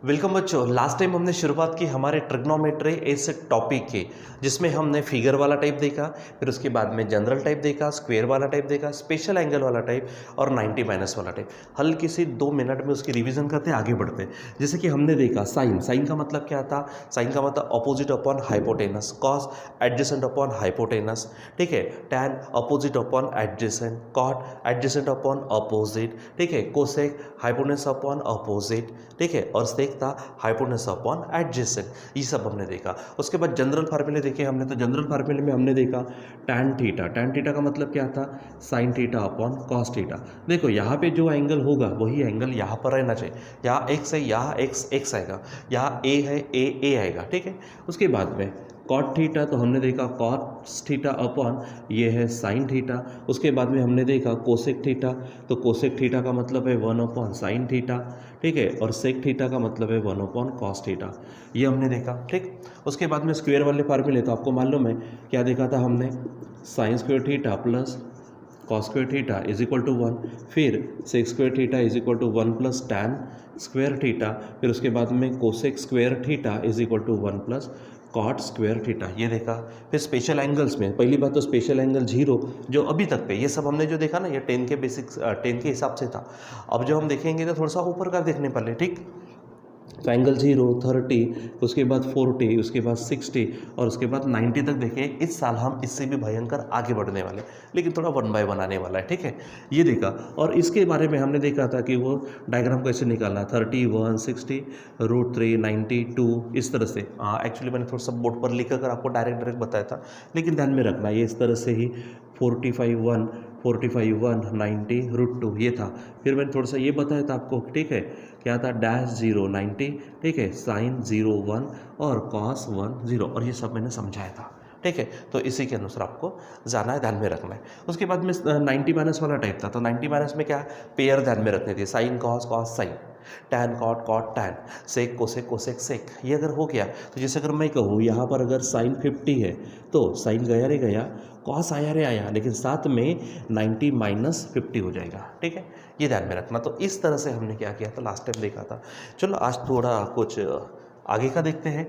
Welcome बच्चों। Last time हमने शुरुआत की हमारे ट्रिग्नोमेट्री इस टॉपिक की, जिसमें हमने फिगर वाला टाइप देखा, फिर उसके बाद में जनरल टाइप देखा, स्क्वायर वाला टाइप देखा, स्पेशल एंगल वाला टाइप और 90 माइनस वाला टाइप। हल्की सी 2 मिनट में उसकी रिवीजन करते आगे बढ़ते हैं। जैसे कि हमने देखा साइन, साइन का मतलब क्या था? साइन का मतलब opposite upon hypotenuse, cos adjacent upon hypotenuse, ठीक है। Tan opposite upon adjacent, cot adjacent upon opposite, ठीक है। कोसेक हाइपोटेनस अपॉन अपोजिट, ठीक है। और सेक था हाइपोटेनस अपॉन एडजेसेंट। ये सब हमने देखा। उसके बाद जनरल फार्मूले देखे हमने, तो जनरल फार्मूले में हमने देखा टैन थीटा, टैन थीटा का मतलब क्या था? Sine theta upon cos theta. देखो यहाँ पे जो एंगल होगा वही एंगल यहाँ पर रहना चाहिए। यहाँ एक्स है, यहाँ एक्स एक्स आएगा, यहाँ ए है, ए आएगा, ठीक है। उसके बाद में कॉट थीटा, तो हमने देखा कॉस थीटा अपॉन ये है साइन थीटा। उसके बाद में हमने देखा कोसेक थीटा, तो कोसेक थीटा का मतलब है 1 अपॉन साइन थीटा, ठीक है। और सेक थीटा का मतलब है 1 अपॉन कॉस थीटा, ये हमने देखा, ठीक। उसके बाद में स्क्वायर वाले फार्मूले, तो आपको मालूम है क्या देखा था हमने? Sine square theta plus cos square theta is equal to 1, फिर sec square theta is equal to 1 plus tan square theta, फिर उसके बाद में cosec square theta is equal to 1 plus cot square theta, ये देखा। फिर स्पेशल एंगल्स में पहली बात तो स्पेशल एंगल 0 जो अभी तक पे, ये सब हमने जो देखा ना, ये 10 के बेसिक्स 10 के हिसाब से था। अब जो हम देखेंगे तो थोड़ा सा ऊपर का देखने पहले, ठीक। तो एंगल 0, 30, उसके बाद 40, उसके बाद 60 और उसके बाद 90 तक देखें। इस साल हम इससे भी भयंकर आगे बढ़ने वाले, लेकिन थोड़ा 1 बाय 1 आने वाला है, ठीक है। ये देखा। और इसके बारे में हमने देखा था कि वो डायग्राम कैसे निकालना, 31, 60, √3, 92, इस तरह से। एक्चुअली मैंने थोड़ा सा बोर्ड पर लिख कर आपको डायरेक्ट बताया था, लेकिन ध्यान में रखना ये इस तरह से ही 45, 1, 90, √2 ये था। फिर मैंने थोड़ा सा ये बताया था आपको, ठीक है, क्या था? डैश 0, 90, ठीक है, साइन 0, 1 और कॉस 1, 0, और ये सब मैंने समझाया था, ठीक है। तो इसी के अनुसार आपको जाना है, ध्यान में रखना है। उसके बाद में 90 माइनस वाला टाइप था, तो 90 माइनस में क्या? पेयर ध्यान में रखने थे, sine cos, cos sine, tan cot, cot tan, sec cosec, cosec sec. ये अगर हो गया तो जैसे अगर मैं कहूँ यहाँ पर अगर साइन 50 है तो साइन गया रे गया, कॉस आया रे आया, लेकिन साथ में 90 माइनस 50 हो जाएगा, ठीक है। ये ध्यान में रखना। तो इस तरह से हमने क्या किया था, लास्ट टाइम देखा था। चलो आज थोड़ा कुछ आगे का देखते हैं।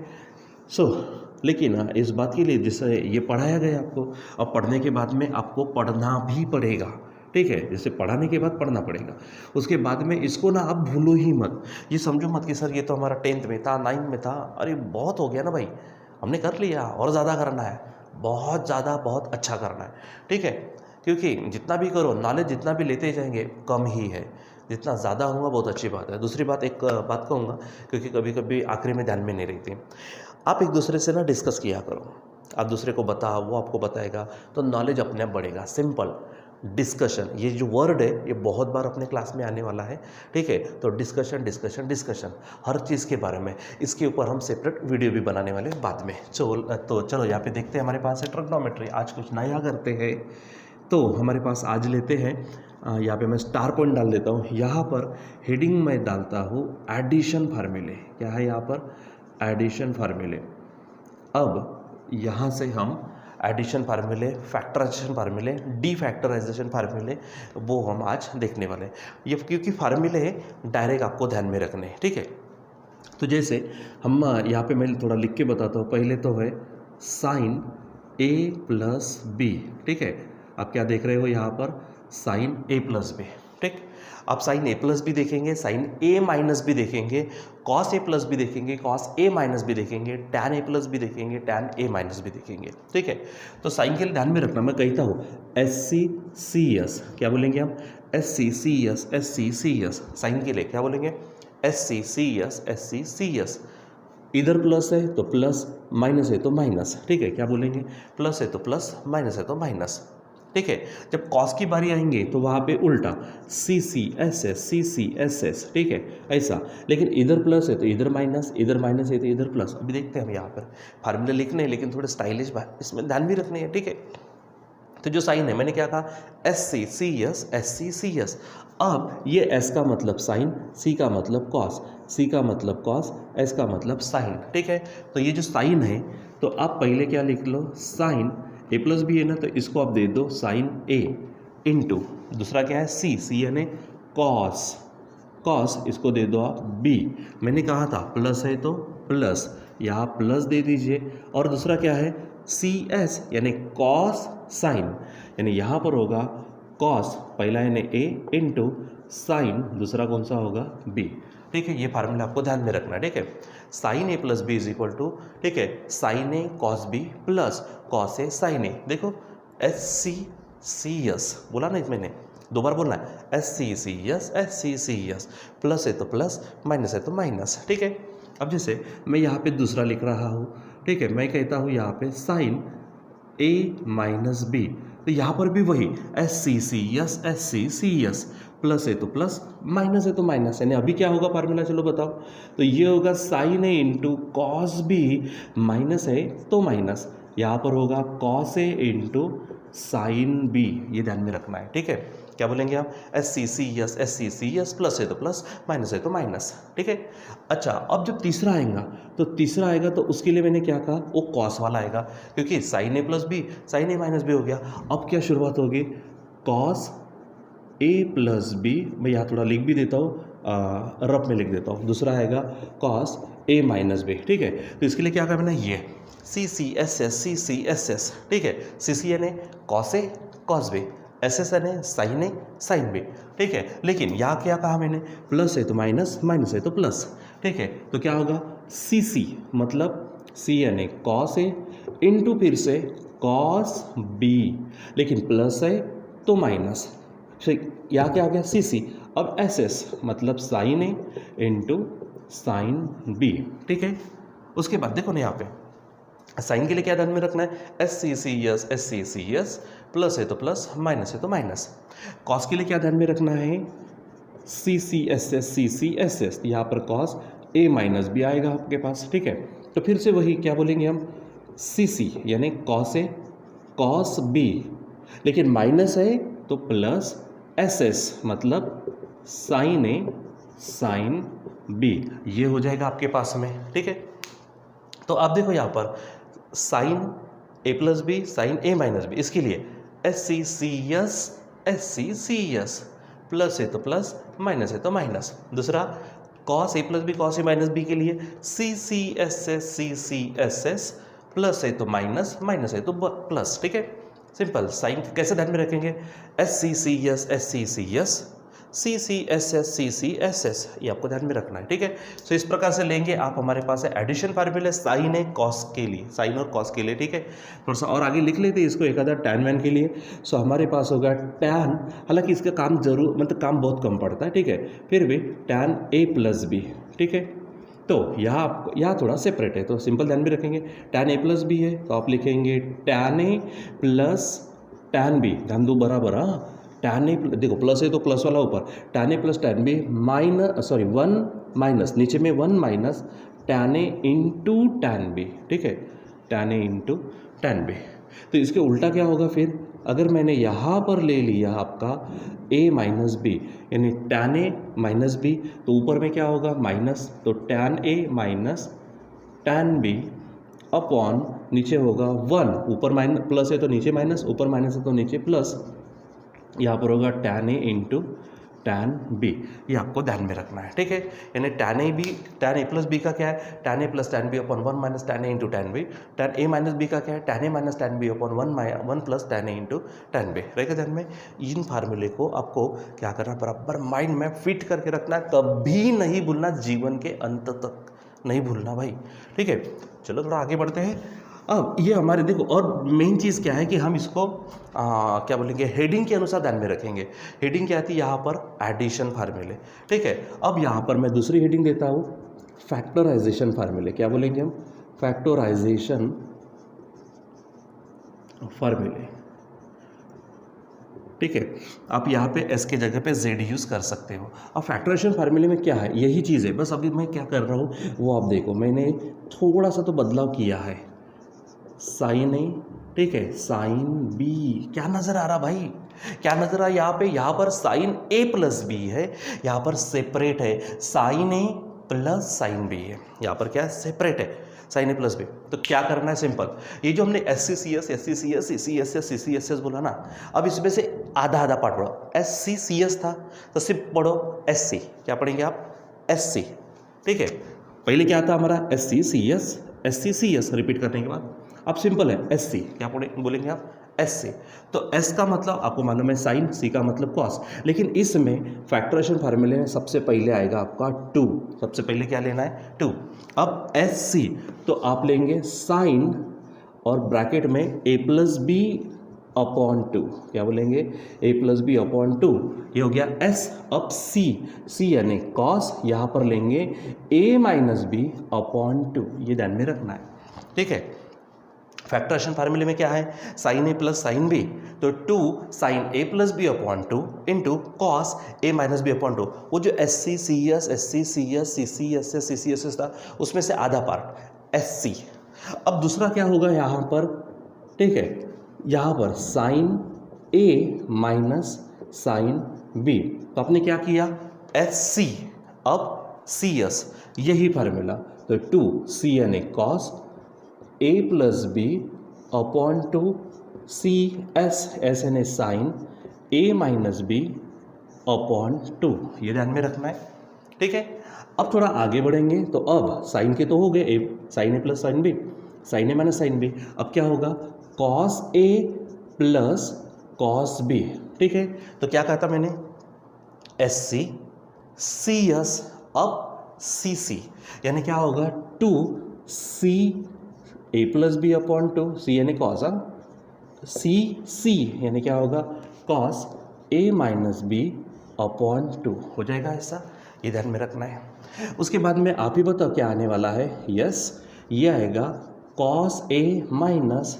लेकिन इस बात के लिए जिससे ये पढ़ाया गया आपको, अब पढ़ने के बाद में आपको पढ़ना भी पड़ेगा, ठीक है। जैसे पढ़ाने के बाद पढ़ना पड़ेगा, उसके बाद में इसको ना आप भूलो ही मत। ये समझो मत कि सर ये तो हमारा 10th में था, 9th में था, अरे बहुत हो गया ना भाई, हमने कर लिया, और ज़्यादा करना है, बहुत ज़्यादा, बहुत अच्छा करना है, ठीक है। क्योंकि जितना भी करो, नॉलेज जितना भी लेते जाएंगे कम ही है, जितना ज़्यादा होगा बहुत अच्छी बात है। दूसरी बात, एक बात कहूँगा, क्योंकि कभी कभी आखिरी में ध्यान में नहीं रहती, आप एक दूसरे से ना डिस्कस किया करो। आप दूसरे को बताओ, वो आपको बताएगा, तो नॉलेज अपने आप बढ़ेगा। सिंपल डिस्कशन, ये जो वर्ड है ये बहुत बार अपने क्लास में आने वाला है, ठीक है। तो डिस्कशन डिस्कशन डिस्कशन, हर चीज़ के बारे में, इसके ऊपर हम सेपरेट वीडियो भी बनाने वाले हैं बाद में। तो चलो यहाँ पे देखते हैं, हमारे पास है ट्रिग्नोमेट्री। आज कुछ नया करते हैं, तो हमारे पास आज लेते हैं, यहाँ पे मैं स्टार पॉइंट डाल देता हूँ। यहाँ पर हेडिंग में डालता हूँ एडिशन फार्मूले। क्या है यहाँ पर? एडिशन फार्मूले। अब यहाँ से हम एडिशन फार्मूले, फैक्टराइजेशन फार्मूले, डीफैक्टराइजेशन फार्मूले, वो हम आज देखने वाले हैं। ये क्योंकि फार्मूले डायरेक्ट आपको ध्यान में रखने हैं, ठीक है। तो जैसे हम यहाँ पे मैं थोड़ा लिख के बताता हूँ। पहले तो है साइन a प्लस बी, ठीक है। आप क्या देख रहे हो यहाँ पर? साइन a प्लस बी, ठीक। आप साइन a प्लस बी देखेंगे, साइन a माइनस बी देखेंगे, कॉस a प्लस बी देखेंगे, कॉस a माइनस बी देखेंगे, टैन a प्लस बी देखेंगे, टैन a माइनस बी देखेंगे, ठीक है। तो साइन के लिए ध्यान में रखना, मैं कहता हूँ SC/CS, क्या बोलेंगे हम? SC/CS, SC/CS। साइन के लिए क्या बोलेंगे? SC/CS, SC/CS। इधर प्लस है तो प्लस, माइनस है तो माइनस, ठीक है। क्या बोलेंगे? प्लस है तो प्लस, माइनस है तो माइनस, ठीक है। जब कॉस की बारी आएंगे तो वहाँ पे उल्टा CC/SS, CC/SS, ठीक है, ऐसा। लेकिन इधर प्लस है तो इधर माइनस, इधर माइनस है तो इधर प्लस। अभी देखते हैं हम यहाँ पर फार्मूले लिखने हैं, लेकिन थोड़े स्टाइलिश इसमें ध्यान भी रखने हैं, ठीक है। तो जो साइन है, मैंने क्या कहा? SC/CS, SC/CS। अब ये S का मतलब साइन, C का मतलब कॉस, C का मतलब कॉस, S का मतलब साइन, ठीक है। तो ये जो साइन है, तो आप पहले क्या लिख लो? साइन a प्लस बी है ना, तो इसको आप दे दो साइन a इंटू, दूसरा क्या है? C यानी कॉस कॉस, इसको दे दो आप बी। मैंने कहा था प्लस है तो प्लस, यहाँ प्लस दे दीजिए। और दूसरा क्या है, सी एस यानी कॉस साइन, यानी यहाँ पर होगा कॉस, पहला यानी ए इंटू साइन, दूसरा कौन सा होगा बी। ठीक है, ये फार्मूला आपको ध्यान में रखना है। ठीक है, sine A plus B is equal to, ठीक है, sine A cos B plus cos A sine A. देखो एस सी एस बोला ना मैंने, दो बार बोलना है, एस सी एस, प्लस है तो प्लस, माइनस है तो माइनस। ठीक है, अब जैसे मैं यहाँ पे दूसरा लिख रहा हूँ, ठीक है, मैं कहता हूँ यहाँ पे साइन ए माइनस बी, तो यहाँ पर भी वही एस सी एस, प्लस है तो प्लस, माइनस है तो माइनस, यानी अभी क्या होगा फार्मूला, चलो बताओ। तो ये होगा sine A into cos B, minus है तो माइनस, यहाँ पर होगा cos A into sine B, ये ध्यान में रखना है। ठीक है, क्या बोलेंगे आप, एस सी एस, प्लस है तो प्लस, माइनस है तो माइनस। ठीक है, अच्छा अब जब तीसरा आएगा तो उसके लिए मैंने क्या कहा, वो कॉस वाला आएगा, क्योंकि sign A plus B, sign A minus B हो गया। अब क्या शुरुआत होगी, कॉस ए प्लस बी, मैं यहाँ थोड़ा लिख भी देता हूँ, रफ में लिख देता हूँ। दूसरा आएगा कॉस ए माइनस बी। ठीक है, तो इसके लिए क्या करना है, ये सी एस एस, ठीक है, सी यानी cos A cos B, S S यानी साइन बी। ठीक है, लेकिन यहाँ क्या कहा मैंने, प्लस है तो माइनस, माइनस है तो प्लस। ठीक है, तो क्या होगा सी मतलब सी यानी कॉस ए इंटू फिर से कॉस बी, लेकिन प्लस है तो माइनस, यहाँ क्या आ गया सी। अब एस मतलब sign A into sine B. ठीक है, उसके बाद देखो ना यहाँ पे साइन के लिए क्या ध्यान में रखना है, एस सी एस, प्लस है तो प्लस, माइनस है तो माइनस। कॉस के लिए क्या ध्यान में रखना है, सी एस एस, यहाँ पर कॉस ए माइनस बी आएगा आपके पास। ठीक है, तो फिर से वही क्या बोलेंगे हम, सी यानी कॉस ए कॉस बी, लेकिन माइनस है तो प्लस, एस मतलब साइन ए साइन बी, ये हो जाएगा आपके पास में। ठीक है, तो आप देखो यहाँ पर sign A plus B, sign A minus B, इसके लिए एस सी एस, प्लस है तो प्लस, माइनस है तो माइनस। दूसरा cos A plus B, cos A minus B के लिए सी एस एस, प्लस है तो माइनस, माइनस है तो प्लस। ठीक है, सिंपल। साइन कैसे ध्यान में रखेंगे, S C S, C S S, ये आपको ध्यान में रखना है। ठीक है, तो इस प्रकार से लेंगे आप, हमारे पास है एडिशन फार्मूला साइन है कॉस के लिए, साइन और कॉस के लिए। ठीक है, थोड़ा सा और आगे लिख लेते हैं इसको एक आधा टैन वैन के लिए। सो हमारे पास होगा टैन, हालांकि इसका काम जरूर मतलब काम बहुत कम पड़ता है। ठीक है, फिर भी टैन ए प्लस बी। ठीक है, तो यहाँ थोड़ा सेपरेट है, तो सिंपल ध्यान में रखेंगे, टैन ए प्लस बी है तो आप लिखेंगे tan A plus tan B, ध्यान दो बराबर। हाँ, टैन ए देखो प्लस है तो प्लस वाला ऊपर, tan A plus tan B one minus, नीचे में one minus tan A into tan B. ठीक है, tan A into tan B. तो इसके उल्टा क्या होगा फिर, अगर मैंने यहाँ पर ले लिया आपका a माइनस बी, यानी टैन ए माइनस बी, तो ऊपर में क्या होगा माइनस, तो tan A minus tan B upon नीचे होगा वन, ऊपर माइनस प्लस है तो नीचे माइनस, ऊपर माइनस है तो नीचे प्लस, यहाँ पर होगा tan A into tan B. ये आपको ध्यान में रखना है। ठीक है, यानी टैन ए प्लस बी का क्या है, tan A plus tan B upon one minus tan A into tan B. Tan A minus B का क्या है, tan A minus tan B upon one plus tan A into tan B. रहेगा ध्यान में। इन फार्मूले को आपको क्या करना, बराबर माइंड में फिट करके रखना है, कभी नहीं भूलना, जीवन के अंत तक नहीं भूलना भाई। ठीक है, चलो थोड़ा आगे बढ़ते हैं। अब ये हमारे देखो, और मेन चीज़ क्या है कि हम इसको क्या बोलेंगे, हेडिंग के अनुसार ध्यान में रखेंगे। हेडिंग क्या आती है यहाँ पर, एडिशन फार्मूले। ठीक है, अब यहाँ पर मैं दूसरी हेडिंग देता हूँ, फैक्टराइजेशन फार्मूले। क्या बोलेंगे हम, फैक्टराइजेशन फार्मूले। ठीक है, आप यहाँ पे एस के जगह पे जेड यूज़ कर सकते हो। अब फैक्टराइजेशन फार्मूले में क्या है, यही चीज़ है, बस अभी मैं क्या कर रहा हूँ वो आप देखो, मैंने थोड़ा सा तो बदलाव किया है। साइन ए, ठीक है, साइन बी, क्या नज़र आ रहा भाई, क्या नज़र आ रहा, यहाँ पर साइन ए प्लस बी है, यहाँ पर सेपरेट है, sine A plus sine B है, यहाँ पर क्या है, सेपरेट है, साइन ए प्लस बी। तो क्या करना है, सिंपल, ये जो हमने एस सी एस बोला ना, अब इसमें से आधा आधा पार्ट पढ़ो, एस सी सी एस था तो सिर्फ पढ़ो एस सी, क्या पढ़ेंगे आप एस सी, ठीक है। पहले क्या था हमारा S C C S, repeat करने के बाद अब सिंपल है एस सी, क्या बोलेंगे आप एस सी। तो एस का मतलब आपको मालूम है साइन, सी का मतलब कॉस, लेकिन इसमें फैक्टराइजेशन फार्मूले में सबसे पहले आएगा आपका 2, सबसे पहले क्या लेना है 2। अब एस सी तो आप लेंगे साइन और ब्रैकेट में ए प्लस बी अपॉन 2, क्या बोलेंगे ए प्लस बी अपॉन 2, ये हो गया एस। अब सी यानी कॉस, यहाँ पर लेंगे ए माइनस बी अपॉन 2, ये ध्यान में रखना है, ठीक है। फैक्टराइजेशन फार्मूले में क्या है sine A plus sine B, तो 2 sine A plus B upon 2 into cos A minus B upon 2। वो जो S C C S C C S था उसमें से आधा पार्ट एस सी। अब दूसरा क्या होगा यहाँ पर, ठीक है, यहाँ पर sign A minus sign B, तो आपने क्या किया एस सी अब सी एस, यही फार्मूला, तो 2 सी यानी cos A plus B upon 2 C S यानी sine A minus B upon 2, ये ध्यान में रखना है, ठीक है। अब थोड़ा आगे बढ़ेंगे तो अब साइन के तो हो गए sign A plus sine B, sign A minus sine B, अब क्या होगा cos A plus cos B, ठीक है। तो क्या कहा था मैंने एस सी सी एस अब सी सी, यानी क्या होगा 2 सी ए प्लस बी अपॉन 2, सी यानी कॉस, सी यानी क्या होगा cos A minus B upon 2, हो जाएगा ऐसा, ये ध्यान में रखना है। उसके बाद में आप ही बताओ क्या आने वाला है, यस ये आएगा cos A minus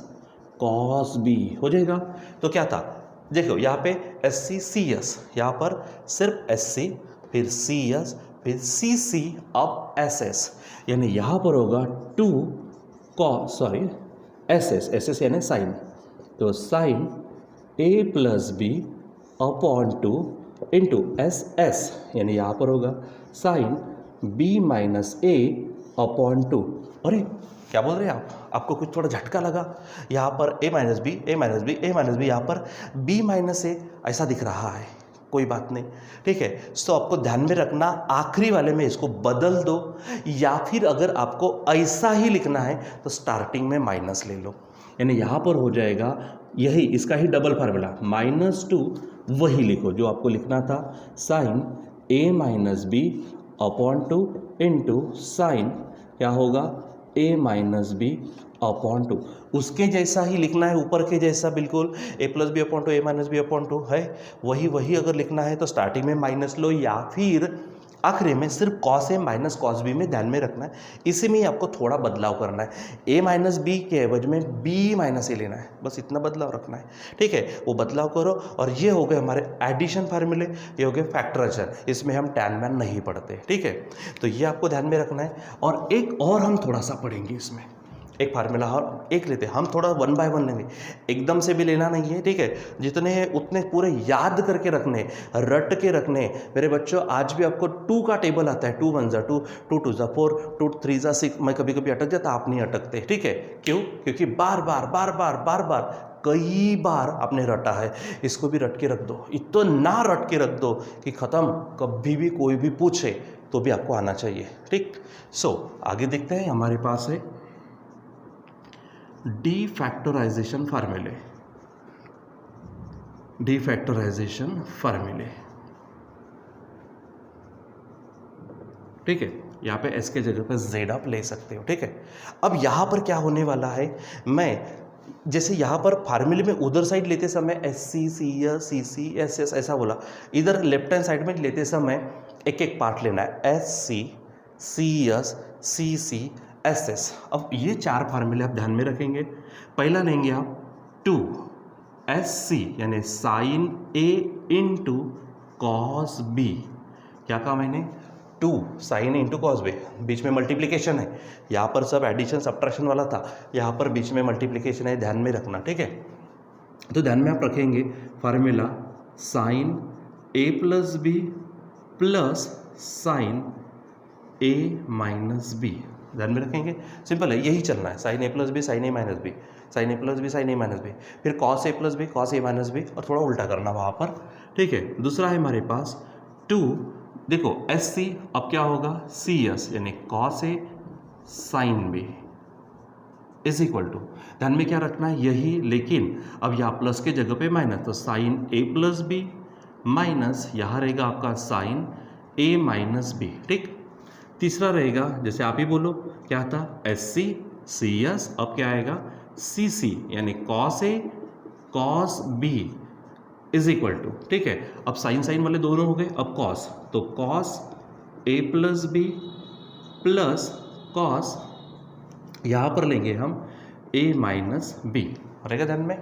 cos B, हो जाएगा। तो क्या था देखो यहाँ पे एस सी सी एस, यहाँ पर सिर्फ एस सी फिर सी एस फिर सी सी अब एस एस, यानी यहाँ पर होगा 2 एस एस यानी साइन, तो sine A plus B upon 2 into S S, यानी यहाँ पर होगा sine B minus A upon 2। अरे क्या बोल रहे हैं आप, आपको कुछ थोड़ा झटका लगा, यहाँ पर ए माइनस बी ए माइनस बी ए माइनस बी, यहाँ पर बी माइनस ए ऐसा दिख रहा है, कोई बात नहीं, ठीक है। तो आपको ध्यान में रखना आखिरी वाले में इसको बदल दो, या फिर अगर आपको ऐसा ही लिखना है तो स्टार्टिंग में माइनस ले लो, यानी यहाँ पर हो जाएगा यही इसका ही डबल फार्मूला -2, वही लिखो जो आपको लिखना था sine A minus B upon 2 into sine क्या होगा ए माइनस बी अपॉन 2, उसके जैसा ही लिखना है, ऊपर के जैसा बिल्कुल ए प्लस बी अपॉन 2 ए माइनस बी अपॉन 2 है, वही अगर लिखना है तो स्टार्टिंग में माइनस लो या फिर आखिरी में सिर्फ cos A minus cos B में ध्यान में रखना है। इसी में ही आपको थोड़ा बदलाव करना है, ए माइनस बी के एवज में बी माइनस ए लेना है, बस इतना बदलाव रखना है, ठीक है। वो बदलाव करो और ये हो गए हमारे एडिशन फार्मूले, ये हो गए फैक्टराइजेशन, इसमें हम टैन मैन नहीं पढ़ते, ठीक है। तो ये आपको ध्यान में रखना है। और एक और हम थोड़ा सा पढ़ेंगे इसमें, एक फार्मूला और एक लेते हैं हम, थोड़ा 1 बाय 1 लेंगे, एकदम से भी लेना नहीं है, ठीक है। जितने हैं उतने पूरे याद करके रखने, रट के रखने। मेरे बच्चों आज भी आपको 2 का टेबल आता है, 2 1 जा 2, 2 2 जा 4, 2 3 जा 6, मैं कभी कभी अटक जाता, आप नहीं अटकते, ठीक है। क्यों? क्योंकि बार बार कई बार आपने रटा है, इसको भी रट के रख दो, इतना रट के रख दो कि ख़त्म, कभी भी कोई भी पूछे तो भी आपको आना चाहिए, ठीक। आगे देखते हैं, हमारे पास है डीफैक्टराइजेशन फार्मूले, डीफैक्टराइजेशन फार्मूले, ठीक है। यहाँ पे एस के जगह पे जेड आप ले सकते हो, ठीक है। अब यहाँ पर क्या होने वाला है, मैं जैसे यहाँ पर फार्मूले में उधर साइड लेते समय S C C S C C S S ऐसा बोला, इधर लेफ्ट हैंड साइड में लेते समय एक एक पार्ट लेना है, S C C S C C S S. अब ये 4 फार्मूले आप ध्यान में रखेंगे। पहला लेंगे आप 2 एस सी यानी sine A into cos B, क्या कहा मैंने 2 sine A into cos B, बीच में मल्टीप्लिकेशन है, यहाँ पर सब एडिशन सब्ट्रैक्शन वाला था, यहाँ पर बीच में मल्टीप्लिकेशन है, ध्यान में रखना, ठीक है। तो ध्यान में आप रखेंगे formula sign A plus B plus sine A minus B, ध्यान में रखेंगे, सिंपल है, यही चलना है, sine A plus B sign A minus B, sign A plus B sign A minus B, फिर cos A plus B cos A minus B, और थोड़ा उल्टा करना वहाँ पर, ठीक है। दूसरा है हमारे पास 2, देखो एस सी, अब क्या होगा सी एस, यानी cos A sine B is equal to, ध्यान में क्या रखना है यही, लेकिन अब यहाँ प्लस के जगह पे माइनस, तो sine A plus B minus यहाँ रहेगा आपका साइन ए माइनस बी, ठीक। तीसरा रहेगा, जैसे आप ही बोलो क्या था, एस सी सी एस, अब क्या आएगा सी सी, यानी cos A cos B is equal to, ठीक है। अब साइन साइन वाले दोनों हो गए, अब कॉस, तो cos A plus B plus cos, यहाँ पर लेंगे हम ए माइनस बी, रहेगा ध्यान में,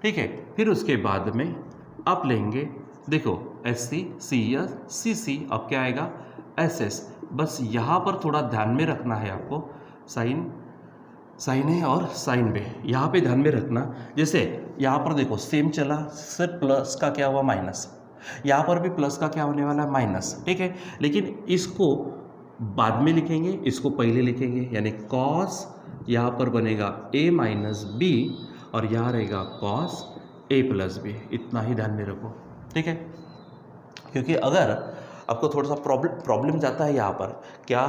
ठीक है। फिर उसके बाद में आप लेंगे, देखो S C C S C सी, अब क्या आएगा एस एस, बस यहाँ पर थोड़ा ध्यान में रखना है आपको, साइन साइन ए और साइन बी यहाँ पे ध्यान में रखना। जैसे यहाँ पर देखो सेम चला, सिर्फ प्लस का क्या हुआ माइनस, यहाँ पर भी प्लस का क्या होने वाला है माइनस, ठीक है। लेकिन इसको बाद में लिखेंगे, इसको पहले लिखेंगे, यानी कॉस यहाँ पर बनेगा ए माइनस बी और यहाँ रहेगा कॉस ए प्लस बी, इतना ही ध्यान में रखो, ठीक है। क्योंकि अगर आपको थोड़ा सा प्रॉब्लम जाता है यहाँ पर, क्या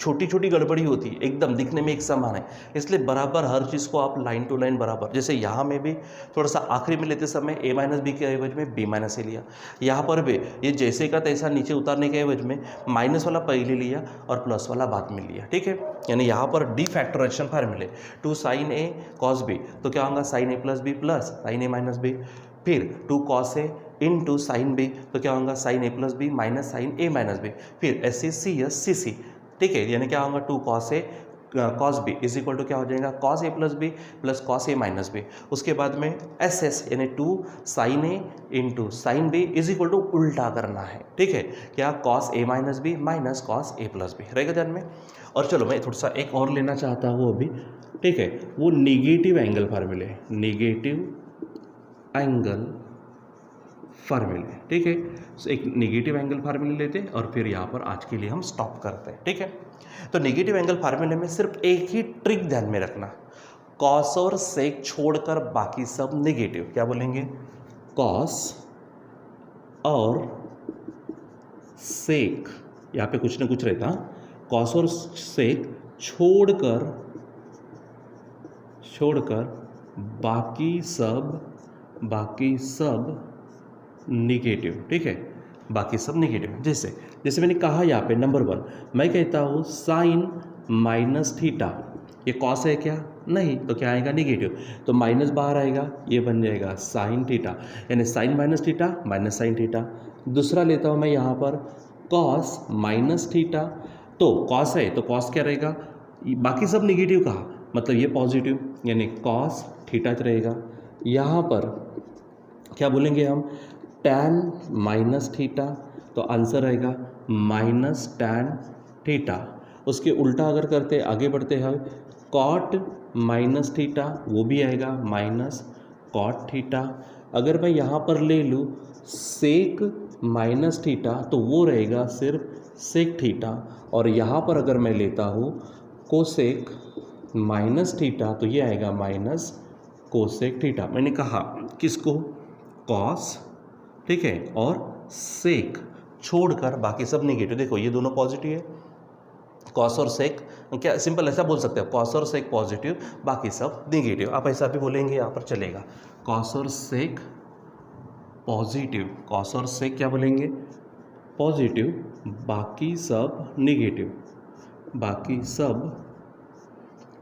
छोटी छोटी गड़बड़ी होती है, एकदम दिखने में एक समान है, इसलिए बराबर हर चीज़ को आप लाइन टू लाइन बराबर, जैसे यहाँ में भी थोड़ा सा आखिरी में लेते समय ए माइनस बी के एवज में बी माइनस ए लिया, यहाँ पर भी ये जैसे का तैसा नीचे उतारने के एवज में माइनस वाला पहले लिया और प्लस वाला बाद में लिया, ठीक है। यानी यहाँ पर डी फैक्टराइजेशन फार्मूले, 2 साइन ए कॉस बी, तो क्या होगा sine A plus B plus sine A minus B, फिर 2 cos A into sine B, तो क्या होगा sine A plus B minus sine A minus B, फिर S C C S C C, ठीक है। यानी क्या होगा 2 cos A cos B is equal to क्या हो जाएगा cos A plus B plus cos A minus B, उसके बाद में एस एस यानी 2 sine A into sine B is equal to उल्टा करना है, ठीक है, क्या cos A minus B minus cos A plus B, रहेगा ध्यान में। और चलो मैं थोड़ा सा एक और लेना चाहता हूँ अभी, ठीक है, वो निगेटिव एंगल फार्मूले, निगेटिव एंगल फार्मूले, ठीक है। तो एक नेगेटिव एंगल फार्मूले लेते हैं और फिर यहाँ पर आज के लिए हम स्टॉप करते हैं, ठीक है। तो नेगेटिव एंगल फार्मूले में सिर्फ एक ही ट्रिक ध्यान में रखना, कॉस और सेक छोड़कर बाकी सब नेगेटिव, क्या बोलेंगे कॉस और सेक, यहाँ पे कुछ ना कुछ रहता, कॉस और सेक छोड़कर बाकी सब निगेटिव, ठीक है, बाकी सब निगेटिव। जैसे मैंने कहा यहाँ पे नंबर 1, मैं कहता हूँ साइन माइनस थीटा, ये कॉस है क्या, नहीं, तो क्या आएगा निगेटिव, तो माइनस बाहर आएगा, ये बन जाएगा साइन थीटा, यानी sine minus theta minus sine theta. दूसरा लेता हूँ मैं यहाँ पर कॉस माइनस थीटा, तो कॉस है तो कॉस क्या रहेगा, बाकी सब निगेटिव कहा मतलब ये पॉजिटिव, यानी कॉस थीटा रहेगा। यहाँ पर क्या बोलेंगे हम टैन माइनस थीटा, तो आंसर आएगा माइनस टैन थीटा। उसके उल्टा अगर करते आगे बढ़ते हैं, कॉट माइनस थीटा, वो भी आएगा माइनस कॉट थीटा। अगर मैं यहाँ पर ले लूँ सेक माइनस थीटा, तो वो रहेगा सिर्फ सेक थीटा। और यहाँ पर अगर मैं लेता हूँ कोसेक माइनस थीटा, तो ये आएगा माइनस कोसेक थीटा। मैंने कहा किसको, कॉस, ठीक है, और सेक छोड़कर बाकी सब नेगेटिव। देखो ये दोनों पॉजिटिव है, कॉस और सेक, क्या सिंपल ऐसा बोल सकते हैं, कॉस और सेक पॉजिटिव बाकी सब नेगेटिव, आप ऐसा भी बोलेंगे, यहाँ पर चलेगा कॉस और सेक पॉजिटिव, कॉस और सेक क्या बोलेंगे पॉजिटिव, बाकी सब नेगेटिव, बाकी सब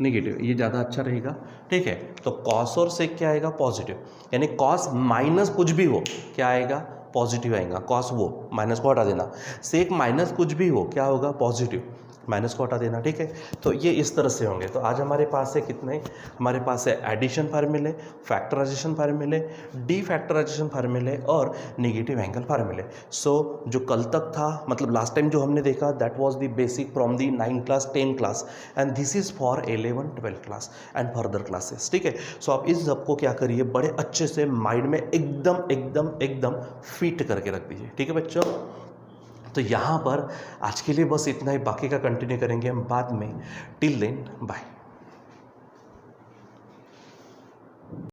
नेगेटिव, ये ज़्यादा अच्छा रहेगा, ठीक है। तो कॉस और सेक क्या आएगा पॉजिटिव, यानी कॉस माइनस कुछ भी हो क्या आएगा पॉजिटिव आएगा, कॉस वो माइनस को हटा देना, सेक माइनस कुछ भी हो क्या होगा पॉजिटिव, माइनस को हटा देना, ठीक है। तो ये इस तरह से होंगे। तो आज हमारे पास है कितने, हमारे पास है एडिशन फार्मूले, फैक्टराइजेशन फार्मूले, डी फैक्टराइजेशन फार्मूले और नेगेटिव एंगल फार्मूले। सो जो कल तक था, मतलब लास्ट टाइम जो हमने देखा, that was the basic from the 9th class 10th class, and this is for 11th 12th class and further classes, ठीक है। सो आप इस सबको क्या करिए, बड़े अच्छे से माइंड में एकदम एकदम एकदम फिट करके रख दीजिए, ठीक है बच्चों। तो यहाँ पर आज के लिए बस इतना ही, बाकी का कंटिन्यू करेंगे हम बाद में। Till then bye.